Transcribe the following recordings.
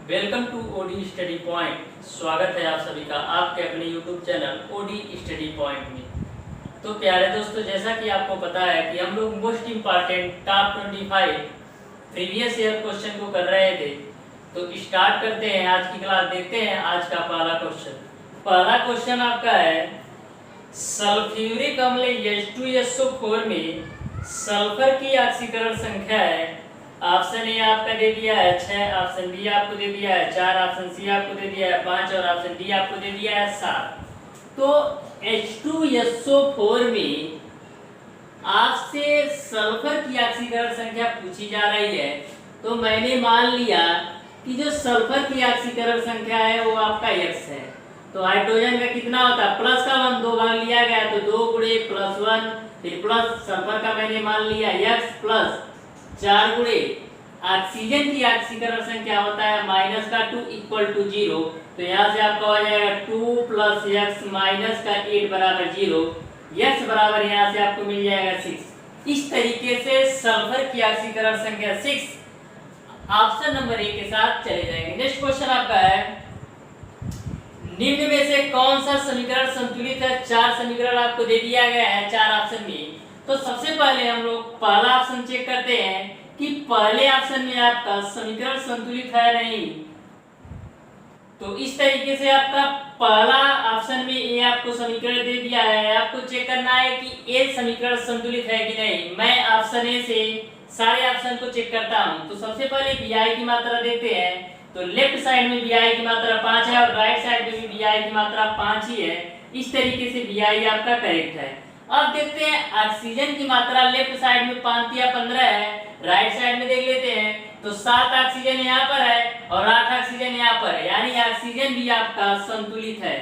Welcome to OD Study Point. स्वागत है आप सभी का आपके अपने YouTube channel OD Study Point में। तो प्यारे दोस्तों, जैसा कि आपको पता है कि हम लोग most important top 25 previous year question को कर रहे थे। तो स्टार्ट करते हैं आज की क्लास। देखते हैं आज का पहला क्वेश्चन। पहला क्वेश्चन आपका है, सल्फ्यूरिक अम्ल H2SO4 में सल्फर की ऑक्सीकरण संख्या है। ऑप्शन ए आपका दे दिया है 6, ऑप्शन बी आपको दे दिया है 4, ऑप्शन सी आपको दे दिया है 5 और ऑप्शन डी आपको दे दिया है 7। तो H2SO4 में आपसे सल्फर की ऑक्सीकरण संख्या पूछी जा रही है। तो मैंने मान लिया कि जो सल्फर की ऑक्सीकरण संख्या है वो आपका X है। तो हाइड्रोजन का कितना होता है, प्लस का 1 दो बार लिया गया तो 2 गुणे +1, फिर प्लस सल्फर का मैंने मान लिया X प्लस 4 गुणे ऑक्सीजन की ऑक्सीकरण संख्या होता है -2 = 0। तो यहाँ से आपका हो जाएगा 2 + x - 8 = 0। x बराबर यहाँ से आपको मिल जाएगा 6। इस तरीके से सल्फर की ऑक्सीकरण संख्या 6 ऑप्शन नंबर ए के साथ चले जाएंगे। नेक्स्ट क्वेश्चन आपका है, निम्न में से कौन सा समीकरण संतुलित है। 4 समीकरण आपको दे दिया गया है 4 ऑप्शन में। तो सबसे पहले हम लोग पहला ऑप्शन चेक करते हैं कि पहले ऑप्शन में आपका समीकरण संतुलित है नहीं। तो इस तरीके से आपका पहला ऑप्शन में ए आपको समीकरण दे दिया है। आपको चेक करना है कि ए समीकरण संतुलित है कि नहीं। मैं ऑप्शन ए से सारे ऑप्शन को चेक करता हूं। तो सबसे पहले Bi की मात्रा देते हैं। तो लेफ्ट साइड में Bi की मात्रा 5 है और राइट साइड में भी Bi की मात्रा 5 ही है। इस तरीके से Bi आपका करेक्ट है। अब देखते हैं ऑक्सीजन की मात्रा लेफ्ट साइड में 5 या 15 है, राइट साइड में देख लेते हैं। तो 7 ऑक्सीजन यहाँ पर है और 8 ऑक्सीजन यहाँ पर है, यानी ऑक्सीजन भी आपका संतुलित है।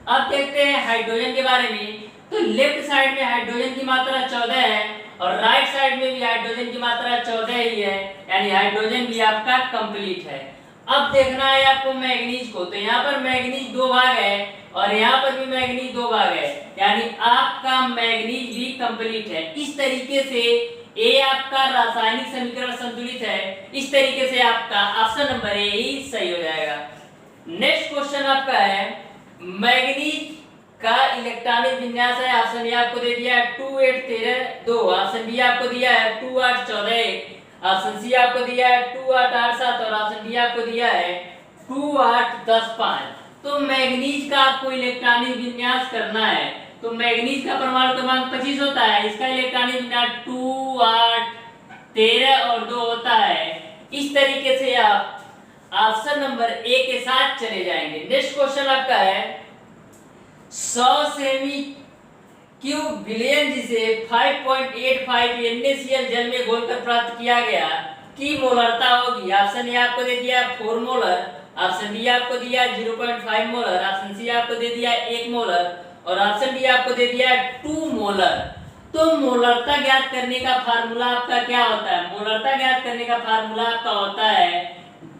अब देखते हैं हाइड्रोजन के बारे में। तो लेफ्ट साइड में हाइड्रोजन की मात्रा 14 है और राइट साइड में भी हाइड्रोजन की मात्रा 14 ही है, यानी हाइड्रोजन भी आपका कंप्लीट है। अब देखना है आपको मैग्नीज को। तो यहाँ पर मैग्नीज 2 भाग है और यहाँ पर भी मैग्नीज 2 भाग है, यानी आपका मैग्नीज भी कंप्लीट है। इस तरीके से ए आपका रासायनिक समीकरण संतुलित है। इस तरीके से आपका ऑप्शन नंबर ए ही सही हो जाएगा। नेक्स्ट क्वेश्चन आपका है, मैग्नीज का इलेक्ट्रॉनिक विन्यास है। ऑप्शन ए आपको दे दिया है 2 8 13 2, ऑप्शन बी आपको दिया है 2 8 14 1, ऑप्शन सी आपको दिया है 2 8 8 7 और ऑप्शन डी आपको दिया है 2 8 10 5। तो मैग्नीज का आपको इलेक्ट्रॉनिक विन्यास करना है। तो मैग्नीज का परमाणु क्रमांक 25 होता है। इसका इलेक्ट्रॉनिक विन्यास 2 8 13 और 2 होता है। इस तरीके से आप ऑप्शन नंबर ए के साथ चले जाएंगे। नेक्स्ट क्वेश्चन आपका है, 100 सेमी क्यूब बिलियन जिसे 5.85 NaCl जल में घोलकर प्राप्त किया गया की मोलरता होगी। ऑप्शन ए आपको दे दिया 4 मोलर, ऑप्शन बी आपको दिया 0.5 मोलर, ऑप्शन सी आपको दे दिया 1 मोलर और ऑप्शन डी आपको दे दिया 2 मोलर। तो मोलरता ज्ञात करने का फार्मूला आपका क्या होता है। मोलरता ज्ञात करने का फार्मूला आपका होता है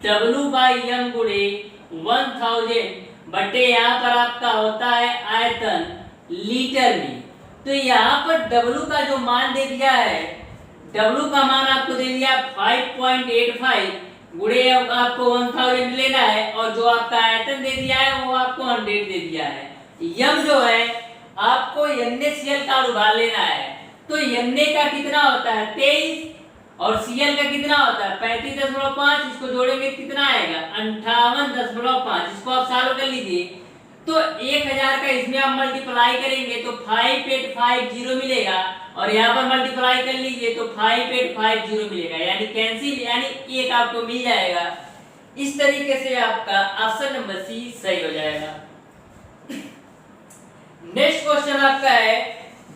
W/m गुणे 1000 बटे यहाँ पर आपका होता है आयतन लीटर में। तो यहाँ पर W का जो मान दे दिया है, W का मान आपको दे दिया 5.85 गुणे आपको 1000 लेना है और जो आपका आयतन दे दिया है वो आपको 100 दे दिया है। यम जो है आपको NaCl का उबाल लेना है। तो Na का कितना होता है 23 और Cl का कितना होता है 35.5। इसको जोड़ेंगे कितना आएगा 58.5। इसको आप सॉल्व कर लीजिए। तो 1000 का इसमें आप मल्टीप्लाई करेंगे तो 5850 मिलेगा और यहाँ पर मल्टीप्लाई कर लीजिए तो 5850 मिलेगा, यानी कैंसिल, यानी 1 आपको मिल जाएगा। इस तरीके से आपका ऑप्शन नंबर सी सही हो जाएगा। नेक्स्ट क्वेश्चन आपका है,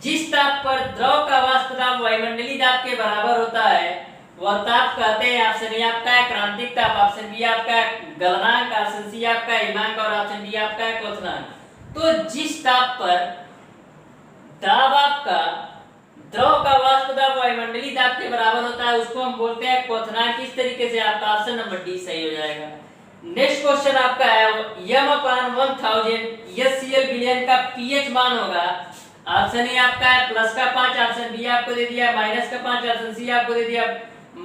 जिस ताप पर द्रव का वाष्प दाब वायुमंडलीय दाब के बराबर होता है वह ताप कहते हैं। ऑप्शन ए आपका है क्रांतिक ताप, ऑप्शन बी आपका है गलनांक, ऑप्शन सी आपका है हिमांक और ऑप्शन डी आपका है क्वथनांक। तो जिस ताप पर दाब आपका द्रव का वाष्प दाब वायुमंडलीय दाब के बराबर होता है उसको हम बोलते हैं क्वथनांक। इस तरीके से आपका ऑप्शन नंबर डी सही हो जाएगा। नेक्स्ट क्वेश्चन आपका है, m/1000 SCl बिलियन का pH मान होगा। ऑप्शन ए आपका है प्लस का 5, ऑप्शन बी आपको दे दिया माइनस का 5, ऑप्शन सी आपको दे दिया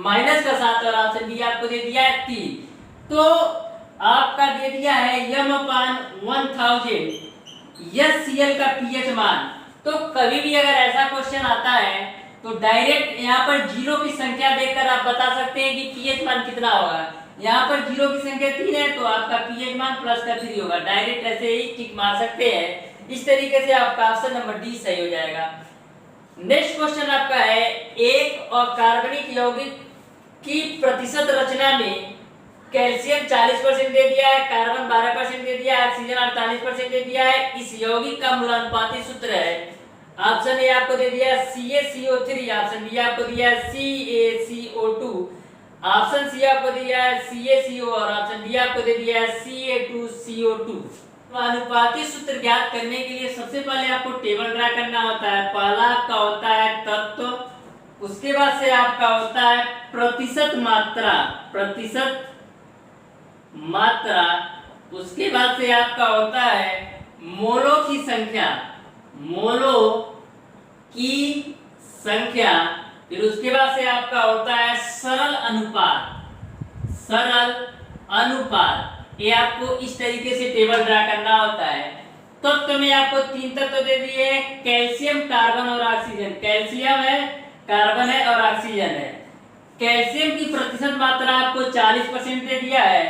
-7 और ऑप्शन डी आपको दे दिया है 3। तो आपका दे दिया है m/1000 HCl का पीएच मान। तो कभी भी अगर ऐसा क्वेश्चन आता है तो डायरेक्ट यहाँ पर जीरो की संख्या देखकर आप बता सकते हैं कि पीएच मान कितना होगा। यहाँ पर जीरो की संख्या 3 है तो आपका पीएच मान प्लस का 3 होगा। डायरेक्ट ऐसे ही टिक मार सकते हैं। इस तरीके से आपका ऑप्शन नंबर डी सही हो जाएगा। नेक्स्ट क्वेश्चन आपका है एक और कार्बनिक यौगिक की प्रतिशत रचना में कैल्शियम 40% दे दिया है, कार्बन 12% दे दिया है, ऑक्सीजन 48% दे दिया है। इस यौगिक का मूलानुपाती सूत्र है। ऑप्शन ए आपको दे दिया है CaCO3, ऑप्शन बी आपको दिया है CaCO2, ऑप्शन सी आपको दिया है CaCO और ऑप्शन डी आपको दे दिया है Ca2CO2। अनुपाती सूत्र ज्ञात करने के लिए सबसे पहले आपको टेबल ड्रा करना होता है। पहला आपका होता है तत्व, उसके बाद से आपका होता है प्रतिशत मात्रा, उसके बाद से आपका होता है मोलों की संख्या, फिर उसके बाद से आपका होता है सरल अनुपात। ये आपको इस तरीके से टेबल ड्रा करना होता है। तत्व में आपको 3 तत्व दे दिए हैं, कैल्शियम, कार्बन और ऑक्सीजन। कैल्शियम है, कार्बन है और ऑक्सीजन है। कैल्शियम की प्रतिशत मात्रा आपको 40% दे दिया है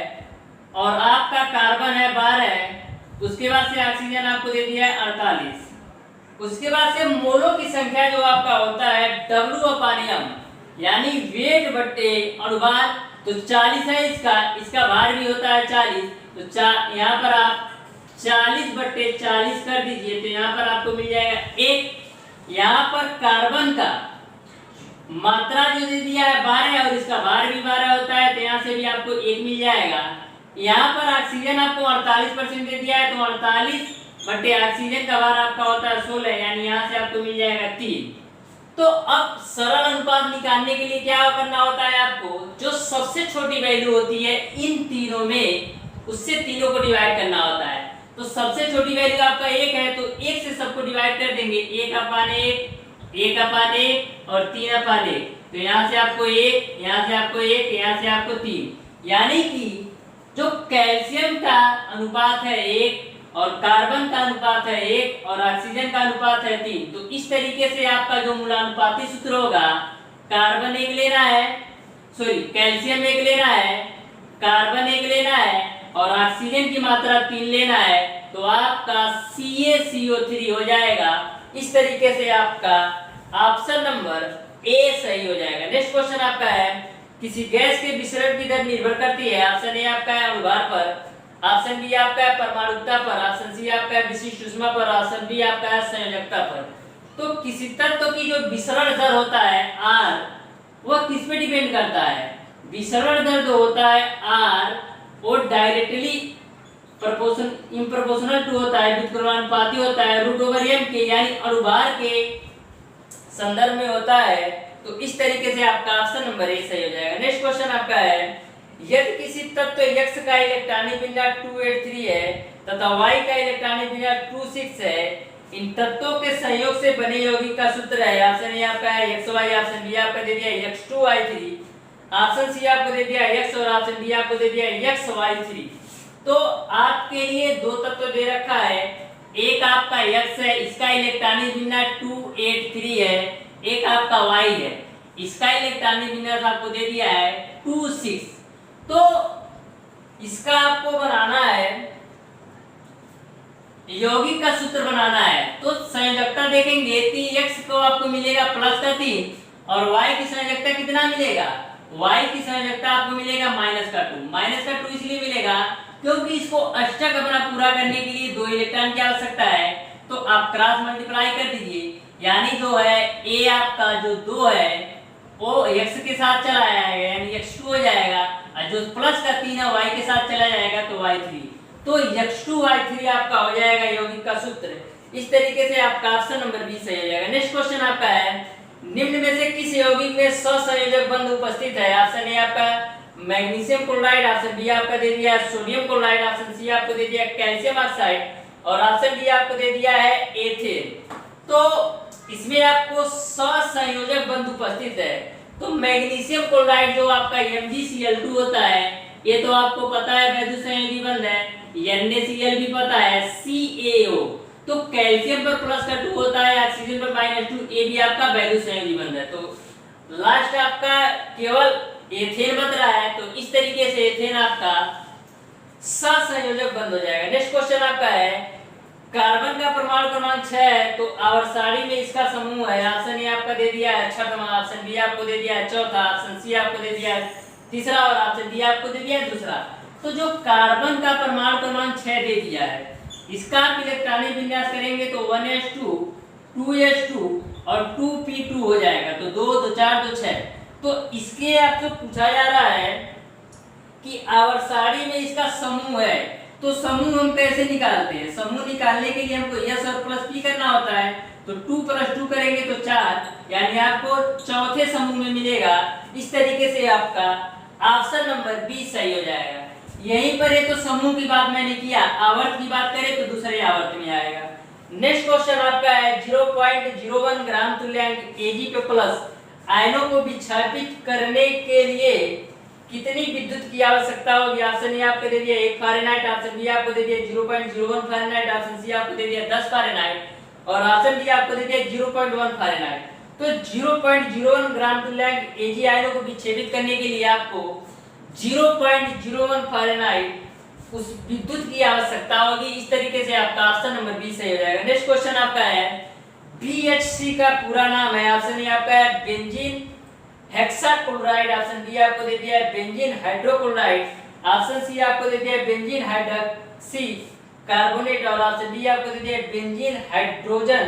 और आपका कार्बन है 12, उसके बाद से ऑक्सीजन आपको दे दिया है 48। उसके बाद से मोलों की संख्या जो आपका होता है W/m, यानी वेट बट्टे अनुभार, तो 40 है इसका भार भी होता है 40। तो यहाँ पर आप 40/40 कर दीजिए तो यहाँ पर आपको मिल जाएगा 1। यहाँ पर कार्बन का मात्रा जो दे दिया है 12 और इसका भार भी 12 होता है तो यहाँ से भी आपको 1 मिल जाएगा। यहाँ पर ऑक्सीजन आपको 48% दे दिया है तो 48 ऑक्सीजन का भार आपका होता है 16, यानी यहाँ से आपको मिल जाएगा 3। तो अब सरल अनुपात निकालने के लिए क्या करना होता है, आपको जो सबसे छोटी वैल्यू होती है इन तीनों में, उससे तीनों को डिवाइड करना होता है। तो सबसे छोटी वैल्यू आपका 1 है तो 1 से सबको डिवाइड कर देंगे, 1/1, 1/1 और 3/1। तो यहाँ से आपको 1, यहाँ से आपको 1, यहाँ से आपको 3, यानी कि जो कैल्शियम का अनुपात है 1 और कार्बन का अनुपात है 1 और ऑक्सीजन का अनुपात है 3। तो इस तरीके से आपका जो मूलानुपाती सूत्र होगा, कार्बन 1 लेना है, कैल्शियम 1 लेना है, कार्बन 1 लेना है और ऑक्सीजन की मात्रा 3 लेना है, तो आपका CaCO3 हो जाएगा। इस तरीके से आपका ऑप्शन नंबर ए सही हो जाएगा। नेक्स्ट क्वेश्चन आपका है किसी गैस के विसरण की दर निर्भर करती है। ऑप्शन ए आपका है अनुभार पर, ऑप्शन बी आपका है परमाणुकता पर, ऑप्शन सी आपका है विशिष्ट ऊष्मा पर, ऑप्शन डी आपका है संयोजकता पर। तो किसी तत्व की जो विसरण दर होता है R, वह किस पे डिपेंड करता है? विसरण दर जो होता है R, वो डायरेक्टली इम्प्रोपोर्शनल टू होता है, व्युत्क्रमानुपाती होता है √m के, यानी अनुभार के संदर्भ में होता है। तो इस तरीके से आपका ऑप्शन नंबर ए सही हो जाएगा। नेक्स्ट क्वेश्चन आपका है यदि किसी तत्व X का इलेक्ट्रॉनिक विन्यास 283 है तथा Y का इलेक्ट्रॉनिक विन्यास 26 है, इन तत्वों के संयोग से बने यौगिक का सूत्र है। ऑप्शन ए आपका है XY, ऑप्शन बी आपका दे दिया X2Y3, ऑप्शन सी आपको दे दिया X और ऑप्शन डी आपको दे दिया XY3। तो आपके लिए दो तत्व दे रखा है, एक आपका X है, इसका इलेक्ट्रॉनिक विन्यास 283 है, एक आपका Y है, इसका इलेक्ट्रॉनिक विन्यास आपको दे दिया है 26। तो इसका आपको बनाना है, यौगिक का सूत्र बनाना है। तो संयोजकता देखेंगे, 3x को आपको मिलेगा प्लस का 3 और y की संयोजकता कितना मिलेगा? y की संयोजकता आपको मिलेगा माइनस का 2। माइनस का 2 इसलिए मिलेगा क्योंकि इसको अष्टक अपना पूरा करने के लिए 2 इलेक्ट्रॉन की आवश्यकता है। तो आप क्रॉस मल्टीप्लाई कर दीजिए, यानी जो है a आपका जो 2 है वो x के साथ चला जाएगा, यानी x2 हो जाएगा, और जो प्लस का 3 है y के साथ चला जाएगा तो y3। तो x2y3 आपका हो जाएगा यौगिक का सूत्र। इस तरीके से आपका ऑप्शन नंबर बी सही हो जाएगा। नेक्स्ट क्वेश्चन आपका है निम्न में से किस यौगिक में सहसंयोजक बंध उपस्थित है? ऑप्शन ए आपका मैग्नीशियम क्लोराइड, ऑप्शन बी आपका दे दिया सोडियम क्लोराइड, ऑप्शन सी आपको दे दिया कैल्शियम ऑक्साइड और ऑप्शन डी आपको दे दिया है एथेन। तो इसमें आपको सहसंयोजक बंध उपस्थित है। तो मैग्नीशियम क्लोराइड जो आपका MgCl2 होता है, ये तो आपको पता है वैद्युत संयोजी बंध है, NaCl भी पता है, CaO तो कैल्शियम पर प्लस का 2 होता है, ऑक्सीजन पर -2, ये भी आपका वैद्युत संयोजी बंध है। तो लास्ट आपका केवल एथेन बच रहा है, तो इस तरीके से एथेन आपका सहसंयोजक बंध हो जाएगा। नेक्स्ट क्वेश्चन आपका है कार्बन का परमाणु क्रमांक 6 है, तो आवर्त सारणी में इसका समूह है। ऑप्शन ए आपका दे दिया है छठवां, ऑप्शन बी आपको दे दिया है चौथा, ऑप्शन सी आपको दे दिया है तीसरा और ऑप्शन डी आपको दे दिया है दूसरा। तो जो कार्बन का परमाणु क्रमांक 6 दे दिया है, इसका आप इलेक्ट्रॉनिक विन्यास करेंगे तो 1s2 2s2 और 2p2 हो जाएगा। तो 2 2 4 2 6। तो इसके आपसे पूछा जा रहा है कि आवर्त सारणी में इसका समूह है, तो समूह हम कैसे निकालते हैं? समूह निकालने के लिए हमको s और प्लस p करना होता है। तो 2 + 2 करेंगे तो 4, यानी आपको चौथे समूह में मिलेगा। इस तरीके से आपका ऑप्शन नंबर बी सही हो जाएगा। यहीं पर है तो समूह की बात मैंने किया, आवर्त की बात करें तो दूसरे आवर्त में आएगा। नेक्स्ट क्वेश्चन आपका है 0.01 ग्राम तुल्यांक Ag पे प्लस आयनों को विक्षेपित करने के लिए कितनी विद्युत की आवश्यकता होगी? ऑप्शन ए आपको दे दिया 1 फ़ारेनहाइट, ऑप्शन बी आपको दे दिया 0.01 फ़ारेनहाइट, ऑप्शन सी आपको दे दिया 10 फ़ारेनहाइट और ऑप्शन डी आपको दे दिया 0.1 फ़ारेनहाइट। तो 0.01 ग्राम तुल्यांक Ag आयनों को विक्षेपित करने के लिए आपको 0.01 फ़ारेनहाइट उस विद्युत की आवश्यकता होगी। इस तरीके से आपका ऑप्शन नंबर बी सही हो जाएगा। नेक्स्ट क्वेश्चन आपका है BHC का पूरा नाम है। ऑप्शन ए आपका है बेंजीन हेक्साक्लोराइड, ऑप्शन बी आपको दे दिया है बेंजीन हाइड्रोक्लोराइड, ऑप्शन सी आपको दे दिया है बेंजीन हाइड्रोक्सी कार्बोनेट और ऑप्शन डी आपको दे दिया है बेंजीन हाइड्रोजन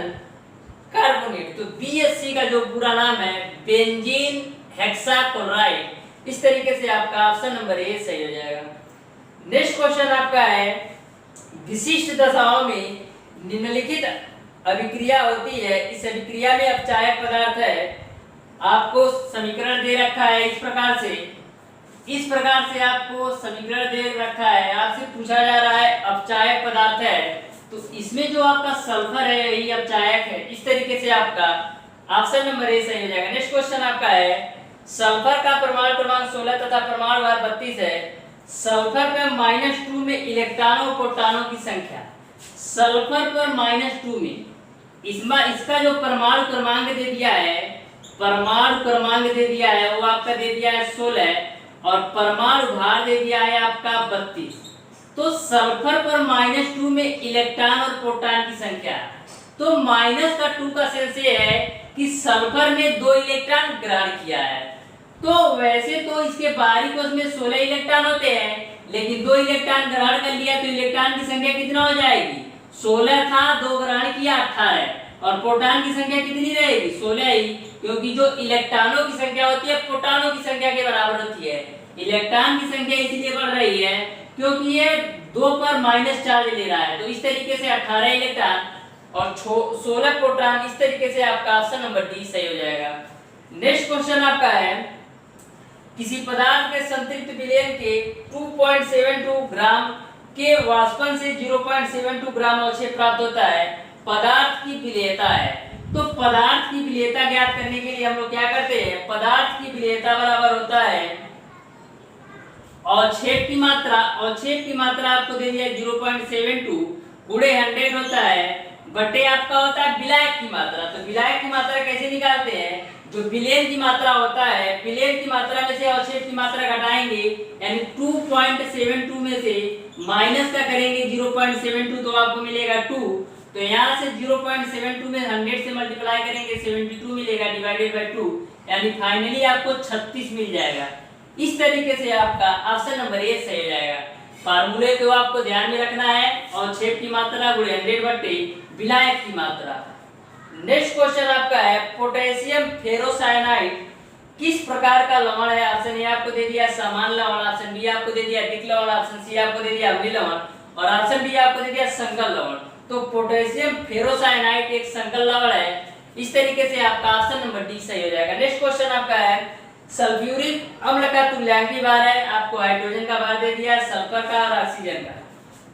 कार्बोनेट। तो BHC का जो पूरा नाम है बेंजीन हेक्साक्लोराइड। इस तरीके से आपका ऑप्शन नंबर ए सही हो जाएगा। नेक्स्ट क्वेश्चन आपका है विशिष्ट दशाओं में निम्नलिखित अभिक्रिया होती है, इस अभिक्रिया में अपचायक पदार्थ है। आपको समीकरण दे रखा है इस प्रकार से आपको समीकरण दे रखा है, आपसे पूछा जा रहा है अपचायक पदार्थ है, तो इसमें जो आपका सल्फर है यही अपचायक है। इस तरीके से आपका ऑप्शन नंबर ए सही हो जाएगा। नेक्स्ट क्वेश्चन आपका है सल्फर का परमाणु क्रमांक 16 तथा परमाणु भार 32 है। सल्फर पर -2 में इलेक्ट्रॉनों और प्रोटॉनों की संख्या, सल्फर पर -2 में इसका जो परमाणु क्रमांक दे दिया है, वो आपका दे दिया है 16 और परमाणु भार दे दिया है आपका 32। तो सल्फर पर -2 में इलेक्ट्रॉन और प्रोटॉन की संख्या, तो -2 का सेंस ये है कि सल्फर ने 2 इलेक्ट्रॉन ग्रहण किया है। तो वैसे तो इसके बाहरी कोश में 16 इलेक्ट्रॉन होते हैं, लेकिन 2 इलेक्ट्रॉन ग्रहण कर लिया तो इलेक्ट्रॉन की संख्या कितना हो जाएगी? 16 था, 2 ग्रहण किया 18 और प्रोटॉन की संख्या कितनी रहेगी? 16 ही, क्योंकि जो इलेक्ट्रॉनों की संख्या होती है प्रोटॉनों की संख्या के बराबर होती है। इलेक्ट्रॉन की संख्या इसलिए बढ़ रही है क्योंकि ये 2 पर माइनस चार्ज ले रहा है। तो इस तरीके से 18 इलेक्ट्रॉन और 16 प्रोटॉन, इस तरीके से आपका ऑप्शन नंबर डी सही हो जाएगा। नेक्स्ट क्वेश्चन आपका है किसी पदार्थ के संतृप्त विलयन के 2.72 ग्राम के वाष्पन से 0.72 ग्राम अवक्षेप प्राप्त होता है। पदार्थ की विलेयता है, तो पदार्थ की विलेयता ज्ञात करने के लिए हम लोग क्या करते हैं? पदार्थ की विलेयता बराबर होता है अवक्षेप की मात्रा आपको दे दिया 0.72 गुणे 100 होता है बटे आपका होता है विलायक की मात्रा। तो विलायक की मात्रा कैसे निकालते हैं? जो विलयन की मात्रा होता है, विलयन की मात्रा में से अवक्षेप की मात्रा घटाएंगे, यानी 2.72 में से माइनस का करेंगे 0.72 तो आपको मिलेगा 2। तो यहाँ से 0.72 में 100 से मल्टीप्लाई करेंगे 72 मिलेगा डिवाइडेड बाय 2, यानी फाइनली आपको 36 मिल जाएगा। इस तरीके से आपका ऑप्शन नंबर ए सही हो जाएगा। फार्मूले को आपको ध्यान में रखना है, अवक्षेप की मात्रा गुणे 100 बटे विलायक की मात्रा। नेक्स्ट क्वेश्चन आपका है पोटेशियम फेरोसाइनाइड किस प्रकार का लवण है? ऑप्शन ए आपको दे दिया समान लवण, ऑप्शन बी आपको दे दिया अधिक लवण, ऑप्शन सी आपको दे दिया अम्लीय लवण और ऑप्शन डी आपको दे दिया संकल लवण। तो पोटेशियम फेरोसाइनाइड एक संकल लवण है। इस तरीके से आपका ऑप्शन नंबर डी सही हो जाएगा। नेक्स्ट क्वेश्चन आपका है सल्फ्यूरिक अम्ल का तुल्यांकी भार है, आपको हाइड्रोजन का भार दे दिया है, सल्फर का और ऑक्सीजन का।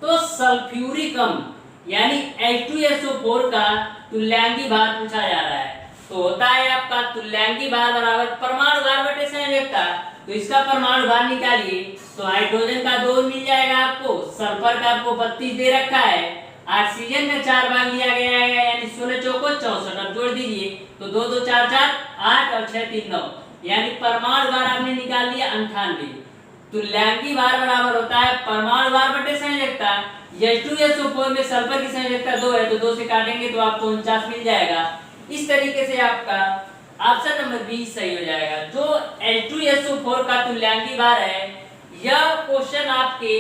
तो सल्फ्यूरिक अम्ल यानी H2SO4 का तुल्यांकी भार पूछा जा रहा है। तो होता है आपका तुल्यांकी भार बराबर परमाणु भार बटे संयोजकता। तो इसका परमाणु भार निकालिए तो हाइड्रोजन का 2 मिल जाएगा आपको, सल्फर का आपको 32 दे रखा है, ऑक्सीजन का 4 भाग लिया गया है, यानी 16 चौको 64। अब जोड़ दीजिए तो 2 2 4 4 8 और 6 3 9, यानी परमाणु भार आपने निकाल लिया 98। तुल्यांकी भार बराबर होता है परमाणु भार बटे संयोजकता। H2SO4 में सल्फर की संयोजकता 2 है, तो 2 से काटेंगे तो आपको 49 मिल जाएगा। इस तरीके से आपका ऑप्शन नंबर बी सही हो जाएगा। जो H2SO4 का तुल्यांकी भार है, यह क्वेश्चन आपके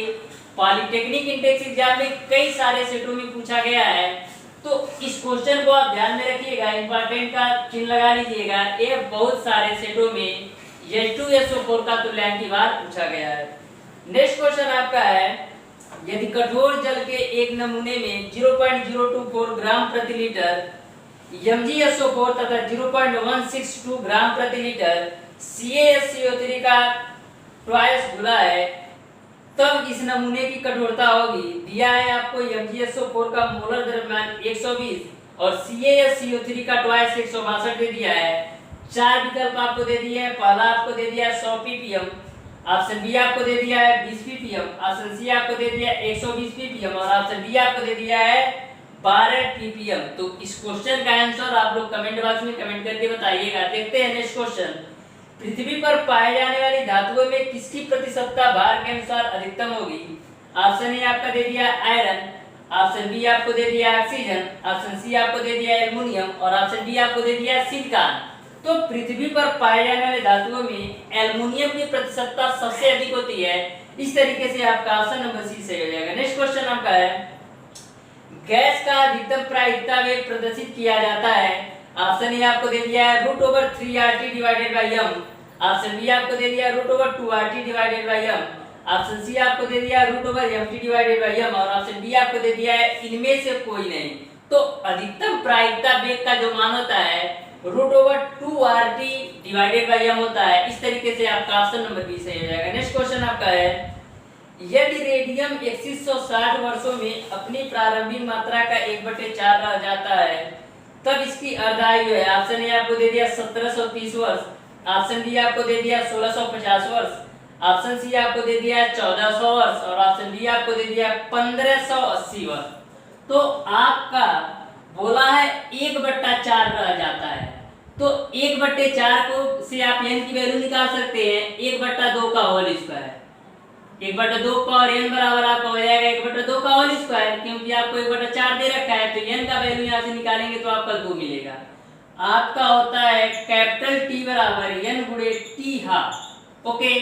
पॉलिटेक्निक इंटेक्स एग्जाम में कई सारे सेटों में पूछा गया है, तो इस क्वेश्चन को आप ध्यान में रखिएगा, इंपॉर्टेंट का चिन्ह लगा लीजिएगा। ये बहुत सारे सेटों में H2SO4 का तुल्यांकी भार पूछा गया है। नेक्स्ट क्वेश्चन आपका है, यदि कठोर जल के एक नमूने में 0.024 ग्राम प्रति लीटर MgSO4 तथा 0.162 ग्राम प्रति लीटर CaSCO3 का ट्वाइस घुला है, तब इस नमूने की कठोरता होगी। दिया है आपको MgSO4 का मोलर द्रव्यमान 120 और CaSCO3 का ट्वाइस 162 दे दिया है। 4 विकल्प आपको दे दिए हैं। पहला आपको दे दिया है 100 ppm, ऑप्शन बी आपको दे दिया है 20 ppm, ऑप्शन सी आपको दे दिया है 120 ppm और ऑप्शन डी आपको दे दिया है 12 ppm। तो इस क्वेश्चन का आंसर आप लोग कमेंट बॉक्स में कमेंट करके बताइएगा। देखते हैं नेक्स्ट क्वेश्चन। पृथ्वी पर पाए जाने वाली धातुओं में किसकी प्रतिशतता भार के अनुसार अधिकतम होगी? ऑप्शन ए आपका दे दिया आयरन, ऑप्शन बी आपको दे दिया ऑक्सीजन, ऑप्शन सी आपको दे दिया एल्युमिनियम और ऑप्शन डी आपको दे दिया सिलिकॉन। तो पृथ्वी पर पाए जाने वाले धातुओं में एल्युमिनियम की प्रतिशतता सबसे अधिक होती है। इस तरीके से आपका ऑप्शन नंबर सी सही हो जाएगा। नेक्स्ट क्वेश्चन आपका है, गैस का अधिकतम प्रायिकता वेग प्रदर्शित किया जाता है। ऑप्शन ए आपको दे दिया है √3RT divided by m, option B आपको दे दिया √2RT divided by m, option C आपको दे दिया √MT डिवाइडेड बाय m और ऑप्शन डी आपको दे दिया है इनमें से कोई नहीं। तो अधिकतम प्रायिकता वेग का जो मान होता है √2RT डिवाइडेड बाय m होता है। इस तरीके से आपका ऑप्शन नंबर बी सही हो जाएगा। नेक्स्ट क्वेश्चन आपका है, यदि रेडियम 2160 वर्षों में अपनी प्रारंभिक मात्रा का 1/4 रह जाता है, तब इसकी अर्धायु है। ऑप्शन ए आपको दे दिया 1730 वर्ष, ऑप्शन बी आपको दे दिया 1650 वर्ष, ऑप्शन सी आपको दे दिया 1400 वर्ष और ऑप्शन डी आपको दे दिया 1580 वर्ष। तो आपका बोला है 1/4 रह जाता है, तो 1/4 को से आप n की वैल्यू निकाल सकते हैं 1/2 का होल स्क्वायर। 1/2 का और n बराबर आपका हो जाएगा 1/2 का होल स्क्वायर, क्योंकि आपको 1/4 दे रखा है, तो n का वैल्यू यहाँ से निकालेंगे तो आपका 2 मिलेगा। आपका होता है कैपिटल T बराबर n गुणे t हाफ। ओके,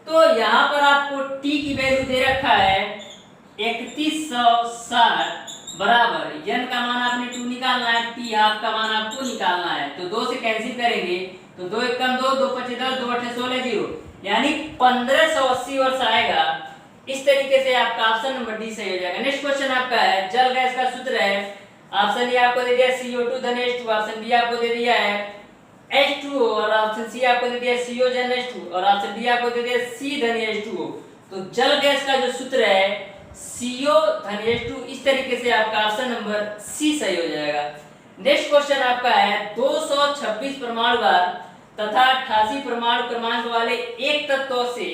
तो यहाँ पर आपको t की वैल्यू दे रखा है 3160 बराबर n का मान आपने 2 निकालना है, t हाफ का मान आपको निकालना है। तो 2 से कैंसिल करेंगे तो 2 1 2, 2 5 10, 2 8 16 0, यानी 1580 वर्ष आएगा। इस तरीके से आपका ऑप्शन नंबर डी सही हो जाएगा। नेक्स्ट क्वेश्चन आपका है, जल गैस का सूत्र है। ऑप्शन ए आपको दे दिया CO2 धन H2, ऑप्शन बी आपको दे दिया है H2O और ऑप्शन सी आपको दे दिया CO धन H2 और ऑप्शन डी आपको दे दिया C धन H2O। तो जल गैस का जो सूत्र है CO धन H2, इस तरीके से आपका ऑप्शन नंबर सी सही हो जाएगा। नेक्स्ट क्वेश्चन आपका है, 226 परमाणु भार तथा 88 परमाणु क्रमांक वाले एक तत्व से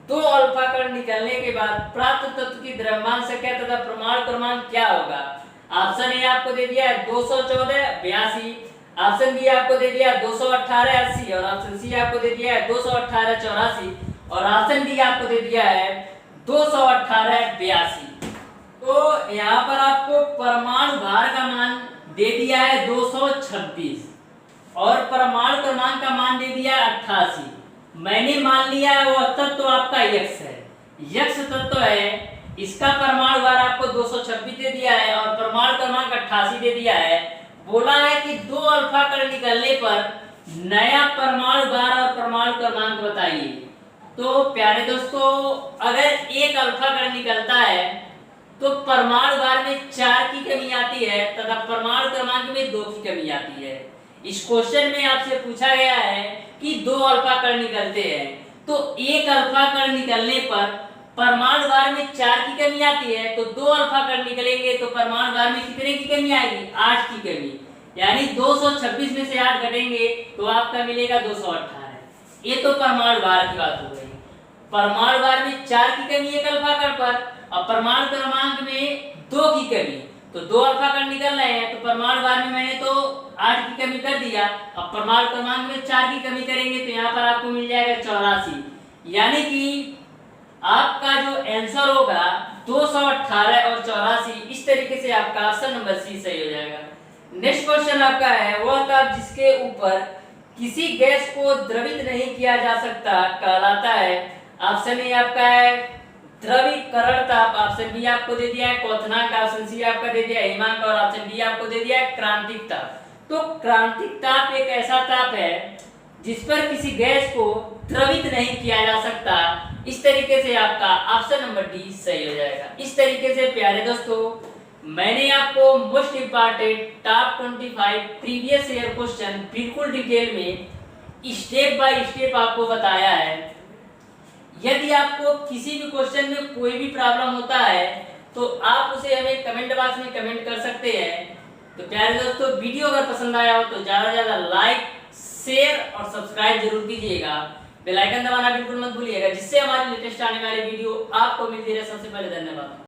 2 अल्फा कण निकलने के बाद प्राप्त तत्व की द्रव्यमान संख्या तथा परमाणु क्रमांक क्या होगा? ऑप्शन ए आपको दे दिया है 214 82, ऑप्शन बी आपको दे दिया 218 80 और ऑप्शन सी आपको दे दिया है 218 84 और ऑप्शन डी आपको दे दिया है 218 82। तो यहाँ पर आपको परमाणु भार का मान दे दिया है 226 और परमाणु क्रमांक का मान दे दिया 88। मैंने मान लिया है वह तत्व तो आपका यक्ष है, यक्ष तत्व है, इसका परमाणु भार आपको 226 दे दिया है और परमाणु क्रमांक 88 दे दिया है। बोला है कि 2 अल्फा कण निकलने पर नया परमाणु भार और परमाणु क्रमांक बताइए। तो प्यारे दोस्तों, अगर 1 अल्फा कण निकलता है तो परमाणु भार में 4 की कमी आती है तथा परमाणु क्रमांक में 2 की कमी आती है। इस क्वेश्चन में आपसे पूछा गया है कि 2 अल्फा कण निकलते हैं, तो 1 अल्फा कण निकलने पर परमाणु भार में 4 की कमी आती है, तो 2 अल्फा कण निकलेंगे तो परमाणु भार में कितने की कमी आएगी? 8 की कमी, यानी 226 में से 8 घटेंगे तो आपका मिलेगा 218। ये तो परमाणु भार की बात हो गई। परमाणु भार में 4 की कमी है अल्फा कण पर, और परमाणु क्रमांक में 2 की कमी, तो 2 अल्फा कण निकल रहे हैं, तो परमाणु भार में मैंने तो 8 की कमी कर दिया। अब परमाणु क्रमांक में 4 की कमी करेंगे तो यहाँ पर आपको मिल जाएगा 84, यानी कि आपका जो आंसर होगा 218 और 84, इस तरीके से आपका ऑप्शन नंबर सी सही हो जाएगा। नेक्स्ट क्वेश्चन आपका है वह ताप जिसके ऊपर किसी गैस को द्रवित नहीं किया जा सकता कहलाता है। ऑप्शन ए आपका है द्रवीकरण ताप, ऑप्शन बी आपको दे दिया है क्वथनांक, ऑप्शन सी आपका दे दिया है हिमांक, और ऑप्शन डी आपको दे दिया है क्रांतिक ताप। तो क्रांतिक ताप एक ऐसा ताप है जिस पर किसी गैस को द्रवित नहीं किया जा सकता। इस तरीके से आपका ऑप्शन नंबर डी सही हो जाएगा। इस तरीके से प्यारे दोस्तों मैंने आपको most important top 25 previous year question बिल्कुल डिटेल में स्टेप बाय स्टेप आपको बताया है। यदि आपको किसी भी क्वेश्चन में कोई भी प्रॉब्लम होता है तो आप उसे हमें कमेंट बॉक्स में कमेंट कर सकते हैं। तो प्यारे दोस्तों वीडियो अगर पसंद आया हो तो ज़्यादा से ज़्यादा लाइक, शेयर और सब्सक्राइब जरूर कीजिएगा। बेल आइकन दबाना बिल्कुल मत भूलिएगा, जिससे हमारी लेटेस्ट आने वाली वीडियो आपको मिलती रहे सबसे पहले। धन्यवाद।